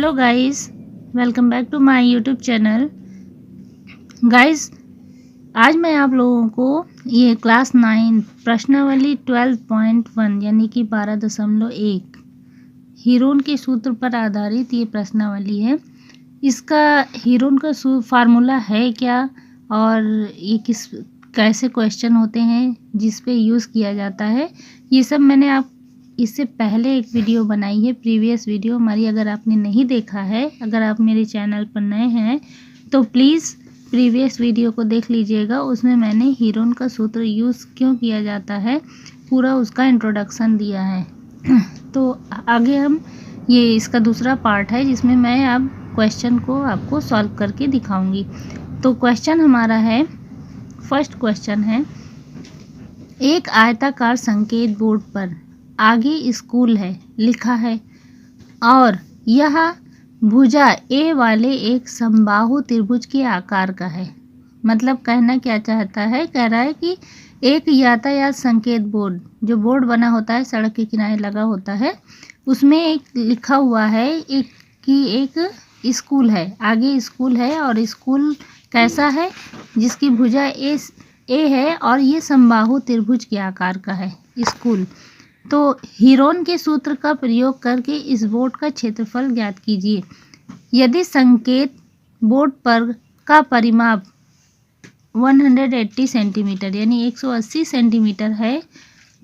Hello guys, welcome back to my YouTube channel. Guys, आज मैं आप लोगों को ये क्लास 9 प्रश्नावली 12.1 यानी कि 12.1 हीरोन के सूत्र पर आधारित ये प्रश्नावली है। इसका हीरोन का फार्मूला है क्या और ये कैसे क्वेश्चन होते हैं जिस पे यूज़ किया जाता है, ये सब मैंने आप इससे पहले एक वीडियो बनाई है, प्रीवियस वीडियो हमारी। अगर आपने नहीं देखा है, अगर आप मेरे चैनल पर नए हैं तो प्लीज़ प्रीवियस वीडियो को देख लीजिएगा। उसमें मैंने हीरोन का सूत्र यूज़ क्यों किया जाता है पूरा उसका इंट्रोडक्शन दिया है। तो आगे हम ये इसका दूसरा पार्ट है जिसमें मैं अब क्वेश्चन को आपको सॉल्व करके दिखाऊंगी। तो क्वेश्चन हमारा है, फर्स्ट क्वेश्चन है, एक आयताकार संकेत बोर्ड पर आगे स्कूल है लिखा है और यह भुजा ए वाले एक समबाहु त्रिभुज के आकार का है। मतलब कहना क्या चाहता है, कह रहा है कि एक यातायात संकेत बोर्ड, जो बोर्ड बना होता है सड़क के किनारे लगा होता है, उसमें एक लिखा हुआ है एक स्कूल है, आगे स्कूल है और स्कूल कैसा है, जिसकी भुजा ए है और ये समबाहु त्रिभुज के आकार का है स्कूल। तो हीरोन के सूत्र का प्रयोग करके इस बोर्ड का क्षेत्रफल ज्ञात कीजिए। यदि संकेत बोर्ड पर का परिमाप 180 सेंटीमीटर यानी 180 सेंटीमीटर है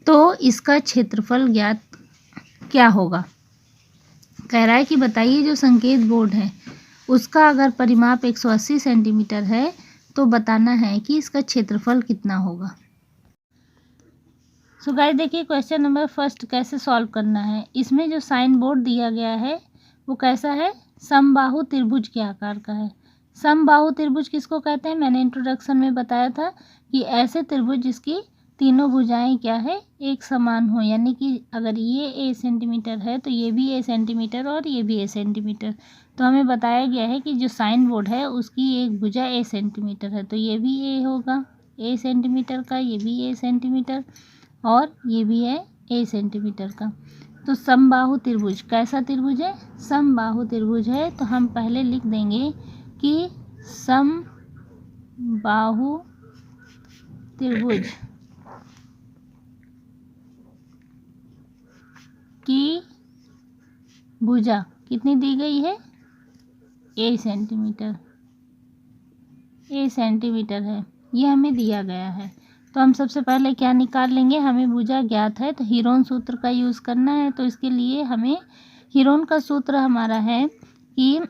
तो इसका क्षेत्रफल ज्ञात क्या होगा। कह रहा है कि बताइए जो संकेत बोर्ड है उसका अगर परिमाप 180 सेंटीमीटर है तो बताना है कि इसका क्षेत्रफल कितना होगा। सो गाइस, देखिए क्वेश्चन नंबर फर्स्ट कैसे सॉल्व करना है। इसमें जो साइन बोर्ड दिया गया है वो कैसा है, समबाहु त्रिभुज के आकार का है। समबाहु त्रिभुज किसको कहते हैं, मैंने इंट्रोडक्शन में बताया था कि ऐसे त्रिभुज जिसकी तीनों भुजाएं क्या है, एक समान हो। यानी कि अगर ये ए सेंटीमीटर है तो ये भी ए सेंटीमीटर और ये भी ए सेंटीमीटर। तो हमें बताया गया है कि जो साइन बोर्ड है उसकी एक भुजा ए सेंटीमीटर है तो ये भी ए होगा, ए सेंटीमीटर का, ये भी ए सेंटीमीटर और ये भी है ए सेंटीमीटर का। तो समबाहु त्रिभुज कैसा त्रिभुज है, समबाहु त्रिभुज है। तो हम पहले लिख देंगे कि समबाहु त्रिभुज की भुजा कितनी दी गई है, ए सेंटीमीटर, ए सेंटीमीटर है, ये हमें दिया गया है। तो हम सबसे पहले क्या निकाल लेंगे, हमें भुजा ज्ञात है तो हीरोन सूत्र का यूज़ करना है। तो इसके लिए हमें हीरोन का सूत्र हमारा है कि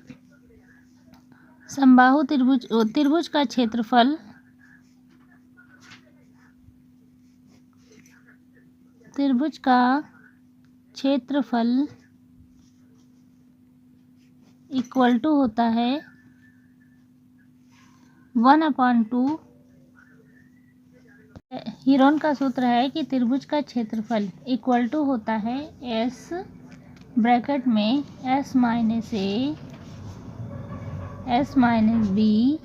समबाहु त्रिभुज का क्षेत्रफल इक्वल टू होता है 1/2। हीरोन का सूत्र है कि त्रिभुज का क्षेत्रफल इक्वल टू होता है एस ब्रैकेट में S minus a, s minus b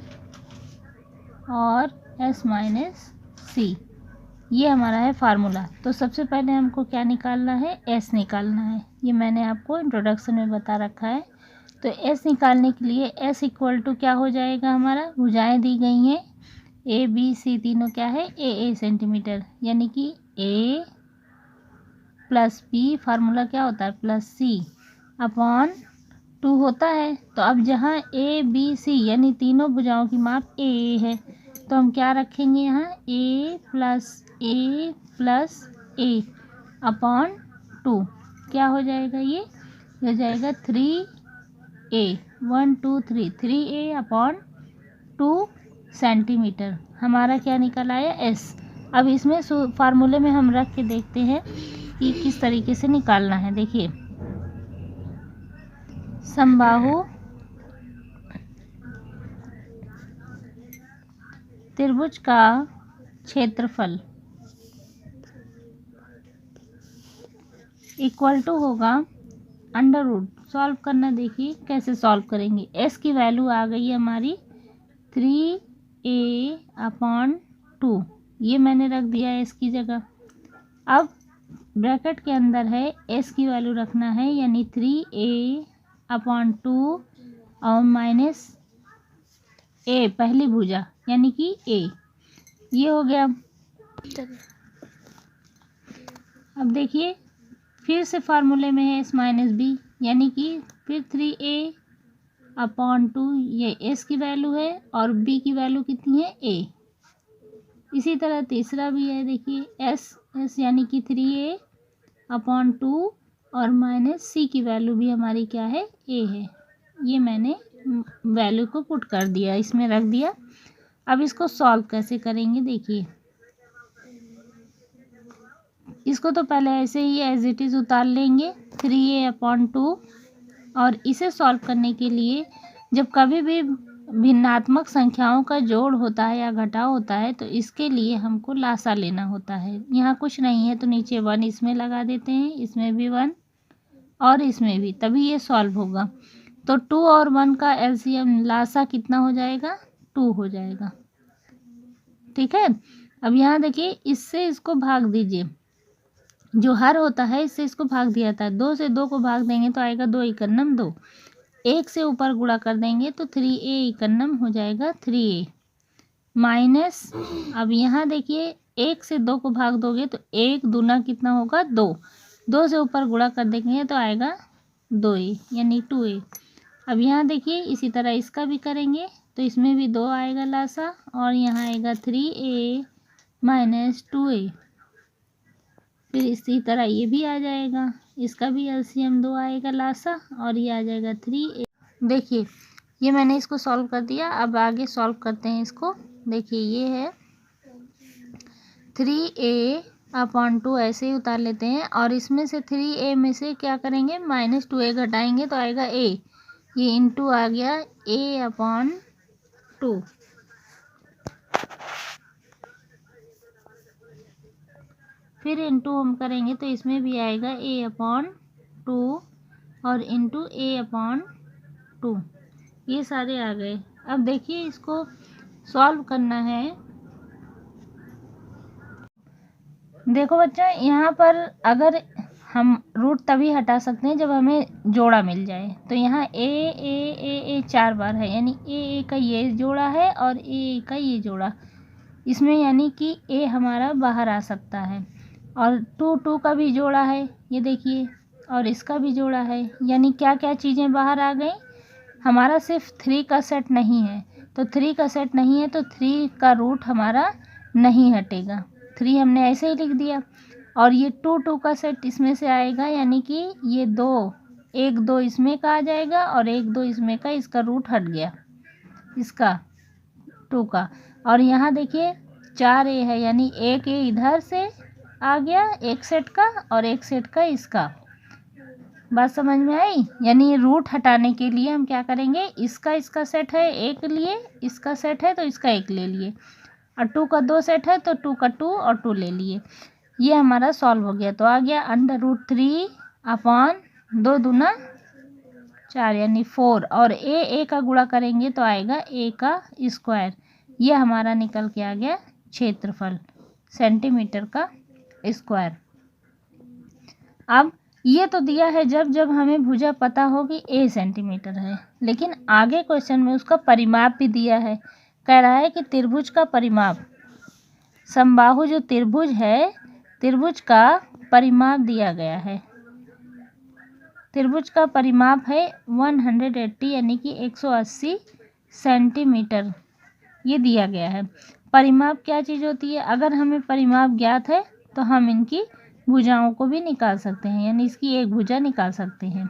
और एस माइनस सी। ये हमारा है फार्मूला। तो सबसे पहले हमको क्या निकालना है, एस निकालना है। ये मैंने आपको इंट्रोडक्शन में बता रखा है। तो एस निकालने के लिए एस इक्वल टू क्या हो जाएगा, हमारा भुजाएं दी गई हैं ए बी सी, तीनों क्या है ए सेंटीमीटर, यानी कि ए प्लस बी, फार्मूला क्या होता है प्लस सी अपॉन 2 होता है। तो अब जहाँ ए बी सी यानी तीनों भुजाओं की माप ए है तो हम क्या रखेंगे यहाँ ए प्लस ए अपॉन 2, क्या हो जाएगा, ये हो जाएगा 3a, 1 2 3, 3a अपॉन 2 सेंटीमीटर। हमारा क्या निकल आया, एस। अब इसमें फार्मूले में हम रख के देखते हैं कि किस तरीके से निकालना है। देखिए, समबाहु त्रिभुज का क्षेत्रफल इक्वल टू होगा अंडर रूट, सॉल्व करना, देखिए कैसे सॉल्व करेंगे। एस की वैल्यू आ गई है हमारी 3a अपॉन 2, ये मैंने रख दिया एस की जगह। अब ब्रैकेट के अंदर है एस की वैल्यू रखना है, यानी 3a अपॉन 2 और माइनस ए पहली भुजा यानी कि ए, ये हो गया। अब देखिए फिर से फार्मूले में है एस माइनस बी यानी कि फिर 3a अपॉन 2, ये एस की वैल्यू है और बी की वैल्यू कितनी है ए। इसी तरह तीसरा भी है, देखिए एस यानी कि 3a अपॉन 2 और माइनस सी की वैल्यू भी हमारी क्या है ए है। ये मैंने वैल्यू को पुट कर दिया, इसमें रख दिया। अब इसको सॉल्व कैसे करेंगे, देखिए इसको तो पहले ऐसे ही एज इट इज़ उतार लेंगे 3a अपॉन 2, और इसे सॉल्व करने के लिए जब कभी भी भिन्नात्मक संख्याओं का जोड़ होता है या घटाव होता है तो इसके लिए हमको लासा लेना होता है। यहाँ कुछ नहीं है तो नीचे 1 इसमें लगा देते हैं, इसमें भी 1 और इसमें भी, तभी ये सॉल्व होगा। तो 2 और 1 का एलसीएम लासा कितना हो जाएगा, 2 हो जाएगा। ठीक है, अब यहाँ देखिए इससे इसको भाग दीजिए, जो हर होता है इससे इसको भाग दिया जाता है। 2 से 2 को भाग देंगे तो आएगा 2 इकन्नम 2, 1 से ऊपर गुणा कर देंगे तो 3a इकन्नम हो जाएगा 3a माइनस। अब यहाँ देखिए 1 से 2 को भाग दोगे तो 1 दूना कितना होगा 2, 2 से ऊपर गुणा कर देंगे तो आएगा 2a यानी 2a। अब यहाँ देखिए इसी तरह इसका भी करेंगे तो इसमें भी 2 आएगा लासा और यहाँ आएगा 3a माइनस 2a। फिर इसी तरह ये भी आ जाएगा, इसका भी एलसीएम 2 आएगा लासा और ये आ जाएगा 3a। देखिए ये मैंने इसको सॉल्व कर दिया। अब आगे सॉल्व करते हैं इसको। देखिए ये है 3a अपॉन 2 ऐसे ही उतार लेते हैं और इसमें से 3a में से क्या करेंगे माइनस 2a घटाएंगे तो आएगा a, ये इंटू आ गया a अपॉन 2। फिर इंटू हम करेंगे तो इसमें भी आएगा a अपॉन 2 और इंटू a अपॉन 2, ये सारे आ गए। अब देखिए इसको सॉल्व करना है। देखो बच्चा यहाँ पर अगर हम रूट तभी हटा सकते हैं जब हमें जोड़ा मिल जाए। तो यहाँ ए 4 बार है यानी ए का ये जोड़ा है और ए का ये जोड़ा, इसमें यानी कि ए हमारा बाहर आ सकता है। और 2 का भी जोड़ा है ये देखिए, और इसका भी जोड़ा है, यानी क्या क्या चीज़ें बाहर आ गई। हमारा सिर्फ 3 का सेट नहीं है, तो 3 का सेट नहीं है तो 3 का रूट हमारा नहीं हटेगा, 3 हमने ऐसे ही लिख दिया। और ये 2 का सेट इसमें से आएगा यानी कि ये 2, 1 2 इसमें का आ जाएगा और 1 2 इसमें का, इसका रूट हट गया इसका 2 का। और यहाँ देखिए 4a है यानी 1a इधर से आ गया एक सेट का और एक सेट का इसका। बात समझ में आई। यानी रूट हटाने के लिए हम क्या करेंगे, इसका सेट है एक लिए, इसका सेट है तो इसका एक ले लिए, और 2 का 2 सेट है तो 2 का 2 और 2 ले लिए। ये हमारा सॉल्व हो गया। तो आ गया √3 अपॉन 2 दूना 4 यानी 4, और a का गुणा करेंगे तो आएगा a का स्क्वायर। ये हमारा निकल के आ गया क्षेत्रफल सेंटीमीटर का स्क्वायर। अब ये तो दिया है जब जब हमें भुजा पता हो कि a सेंटीमीटर है, लेकिन आगे क्वेश्चन में उसका परिमाप भी दिया है। कह रहा है कि त्रिभुज का परिमाप, समबाहु जो त्रिभुज है, त्रिभुज का परिमाप दिया गया है। त्रिभुज का परिमाप है 180 यानी कि 180 सेंटीमीटर, ये दिया गया है। परिमाप क्या चीज़ होती है, अगर हमें परिमाप ज्ञात है तो हम इनकी भुजाओं को भी निकाल सकते हैं, यानी इसकी एक भुजा निकाल सकते हैं।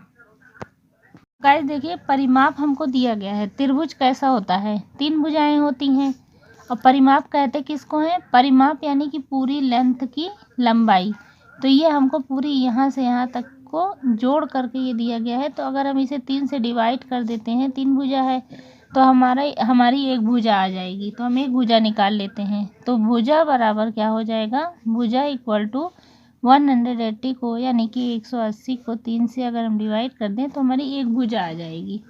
गाइस देखिए परिमाप हमको दिया गया है। त्रिभुज कैसा होता है, 3 भुजाएं होती हैं, और परिमाप कहते किसको हैं, परिमाप यानी कि पूरी लेंथ की लंबाई। तो ये हमको पूरी यहाँ से यहाँ तक को जोड़ करके ये दिया गया है। तो अगर हम इसे 3 से डिवाइड कर देते हैं, 3 भुजा है तो हमारी एक भुजा आ जाएगी, तो हम एक भुजा निकाल लेते हैं। तो भुजा बराबर क्या हो जाएगा, भुजा इक्वल टू 180 को यानी कि 180 को 3 से अगर हम डिवाइड कर दें तो हमारी एक भुजा आ जाएगी।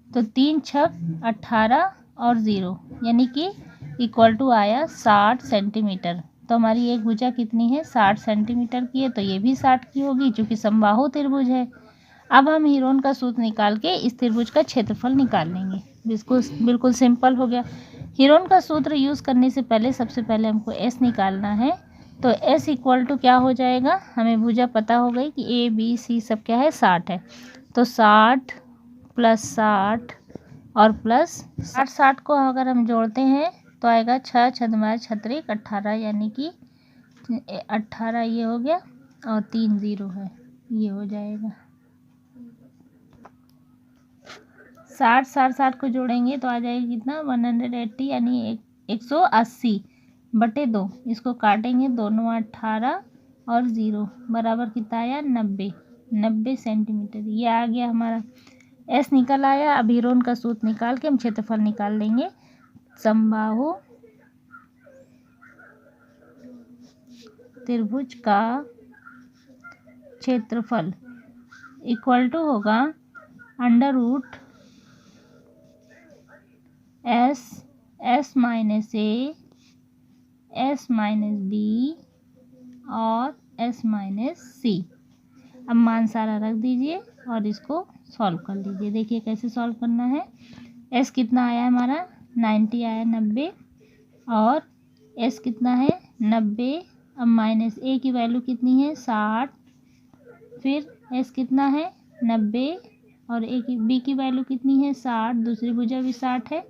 तो 3 छक 18 और 0 यानी कि इक्वल टू आया 60 सेंटीमीटर। तो हमारी एक भुजा कितनी है, 60 सेंटीमीटर की है। तो ये भी 60 की होगी चूँकि समबाहु त्रिभुज है। अब हम हीरोन का सूत्र निकाल के इस त्रिभुज का क्षेत्रफल निकाल लेंगे। बिल्कुल सिंपल हो गया। हीरोन का सूत्र यूज़ करने से पहले सबसे पहले हमको एस निकालना है। तो एस इक्वल टू क्या हो जाएगा, हमें भुजा पता हो गई कि ए बी सी सब क्या है 60 है। तो 60 प्लस 60 और प्लस 60 को अगर हम जोड़ते हैं तो आएगा 6 छद्म 36 18, यानी कि 18 ये हो गया और 3 0 है, ये हो जाएगा। 60 को जोड़ेंगे तो आ जाएगा कितना 180, यानी 180 बटे 2। इसको काटेंगे, दोनों 18 और 0 बराबर कितना आया 90 सेंटीमीटर। ये आ गया हमारा एस निकल आया। अब हीरोन का सूत्र निकाल के हम क्षेत्रफल निकाल लेंगे। समबाहु त्रिभुज का क्षेत्रफल इक्वल टू होगा under root s minus a s minus b और एस माइनस सी। अब मान सारा रख दीजिए और इसको सॉल्व कर लीजिए। देखिए कैसे सॉल्व करना है। एस कितना आया हमारा 90 आया, 90 और एस कितना है 90। अब माइनस ए की वैल्यू कितनी है 60, फिर एस कितना है 90 और ए की बी की वैल्यू कितनी है 60, दूसरी भुजा भी 60 है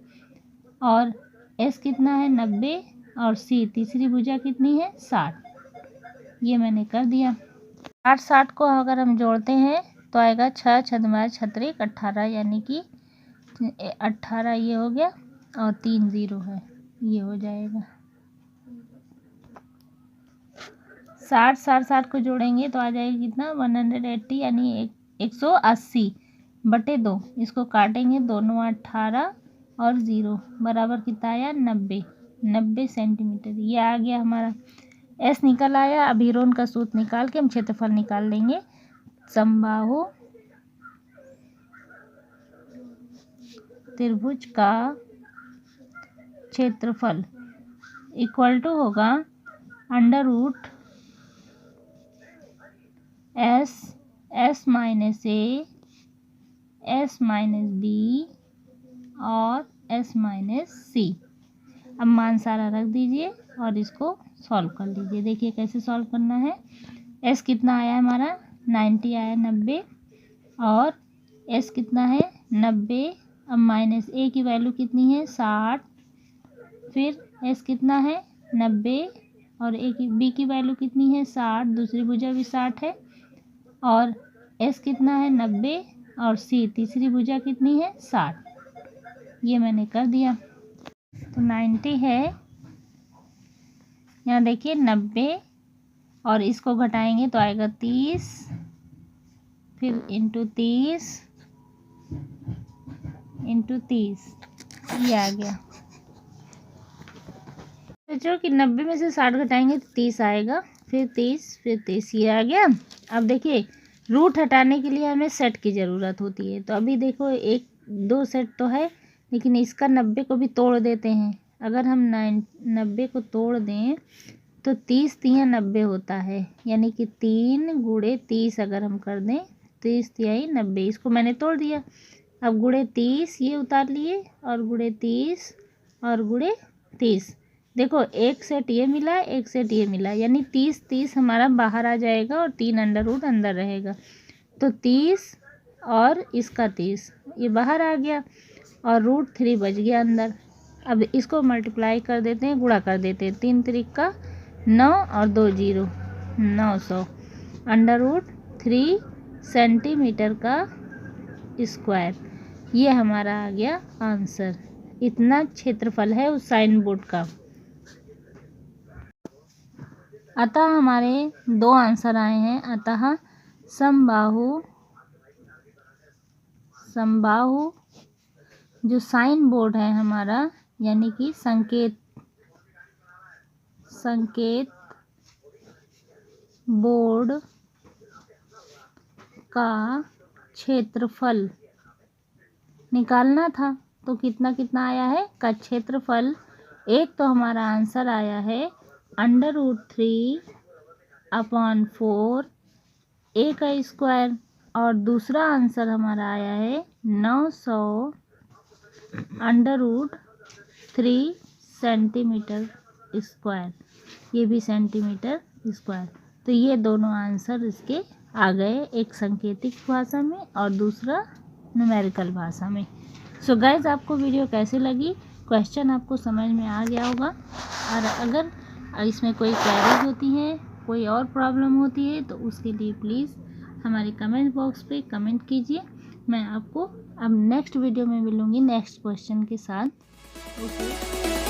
और एस कितना है 90 और सी तीसरी भुजा कितनी है 60। ये मैंने कर दिया। 60 को अगर हम जोड़ते हैं तो आएगा 6 छद्म 36 18, यानी कि 18 ये हो गया और 3 0 है, ये हो जाएगा। 60 को जोड़ेंगे तो आ जाएगा कितना 180, यानी 180 बटे 2। इसको काटेंगे, दोनों 18 और 0 बराबर कितना आया 90 सेंटीमीटर। ये आ गया हमारा एस निकल आया। अब हीरोन का सूत्र निकाल के हम क्षेत्रफल निकाल लेंगे। समबाहु त्रिभुज का क्षेत्रफल इक्वल टू होगा under root s minus a s minus b और एस माइनस सी। अब मान सारा रख दीजिए और इसको सॉल्व कर लीजिए। देखिए कैसे सॉल्व करना है। एस कितना आया हमारा 90 आया, 90 और एस कितना है 90। अब माइनस ए की वैल्यू कितनी है 60, फिर एस कितना है 90 और ए की बी की वैल्यू कितनी है 60, दूसरी भुजा भी 60 है और एस कितना है 90 और सी तीसरी भुजा कितनी है 60। ये मैंने कर दिया। तो 90 है, यहाँ देखिए 90 और इसको घटाएंगे तो आएगा 30, फिर इंटू 30 ये आ गया। सोचो कि 90 में से 60 घटाएंगे तो 30 आएगा, फिर 30 ये आ गया। अब देखिए रूट हटाने के लिए हमें सेट की ज़रूरत होती है। तो अभी देखो 1 2 सेट तो है, लेकिन इसका 90 को भी तोड़ देते हैं। अगर हम 90 को तोड़ दें तो 30 3 90 होता है, यानी कि 3 गुणे 30 अगर हम कर दें 30 3 90। इसको मैंने तोड़ दिया। अब गुणे 30 ये उतार लिए और गुणे 30 और गुणे 30। देखो एक सेट ये मिला, एक सेट ये मिला, यानी 30 हमारा बाहर आ जाएगा और 3 अंडर रूट अंदर रहेगा। तो 30 और इसका 30 ये बाहर आ गया और √3 बच गया अंदर। अब इसको मल्टीप्लाई कर देते हैं, गुणा कर देते हैं। 3 3 का 9 और 2 0 900 √3 सेंटीमीटर का स्क्वायर। ये हमारा आ गया आंसर। इतना क्षेत्रफल है उस साइन बोर्ड का। अतः हमारे 2 आंसर आए हैं। अतः समबाहु जो साइन बोर्ड है हमारा, यानी कि संकेत बोर्ड का क्षेत्रफल निकालना था। तो कितना कितना आया है का क्षेत्रफल। एक तो हमारा आंसर आया है √3/4 a का स्क्वायर, और दूसरा आंसर हमारा आया है 900√3 सेंटीमीटर स्क्वायर, ये भी सेंटीमीटर स्क्वायर। तो ये दोनों आंसर इसके आ गए, एक सांकेतिक भाषा में और दूसरा न्यूमेरिकल भाषा में। सो गाइज, आपको वीडियो कैसे लगी, क्वेश्चन आपको समझ में आ गया होगा। और अगर इसमें कोई क्वेरीज होती हैं, कोई और प्रॉब्लम होती है, तो उसके लिए प्लीज़ हमारे कमेंट बॉक्स पे कमेंट कीजिए। मैं आपको अब नेक्स्ट वीडियो में मिलूँगी नेक्स्ट क्वेश्चन के साथ। ओके।